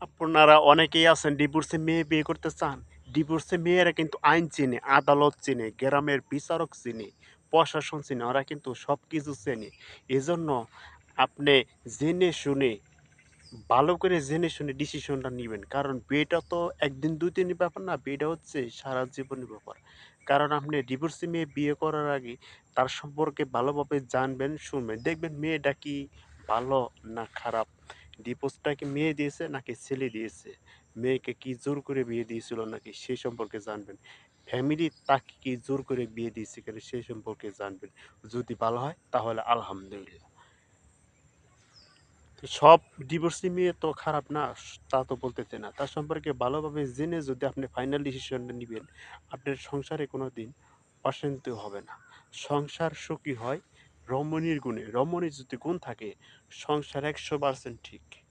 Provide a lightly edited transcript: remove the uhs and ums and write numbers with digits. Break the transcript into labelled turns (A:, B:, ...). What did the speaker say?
A: আপনারা অনেকেই আছেন ডিভোর্সে মেয়ে বিয়ে করতে চান। ডিভোর্সে মেয়েরা কিন্তু আইন চেনে, আদালত চেনে, গ্রামের বিচারক চেনে, প্রশাসন চেনে। ওরা কিন্তু সবকিছু চেনে। এজন্য আপনি জেনে শুনে ভালো করে জেনে শুনে ডিসিশনটা নিবেন। কারণ বিয়েটা তো ১ দিন ২ দিনের ব্যাপার না। বিয়েটা হচ্ছে সারা জীবনের ব্যাপার। কারণ আপনি ডিভোর্সি মেয়ে বিয়ে করার আগে তার সম্পর্কে ভালোভাবে জানবেন, শুনবেন। দেখবেন মেয়েটা কি ভালো না খারাপ। ডিভোর্সটা কি মেয়ে দিয়েছে নাকি ছেলে দিয়েছে। মেয়েকে কি জোর করে বিয়ে দিয়েছিল নাকি সে সম্পর্কে জানবেন। ফ্যামিলি তাকে কি জোর করে বিয়ে দিয়েছে কিনা সে সম্পর্কে জানবেন। যদি ভালো হয় তাহলে আলহামদুলিল্লাহ। তো সব ডিভোর্সি মেয়ে তো খারাপ না, তা তো বলতেছি না। তার সম্পর্কে ভালোভাবে জেনে যদি আপনি ফাইনাল ডিসিশনটা নিবেন, আপনার সংসারে কোনোদিন অশান্তি হবে না। সংসার সুখী হয় রমণীর গুণে। রমণীর যদি গুণ থাকে, সংসার ১০০% ঠিক।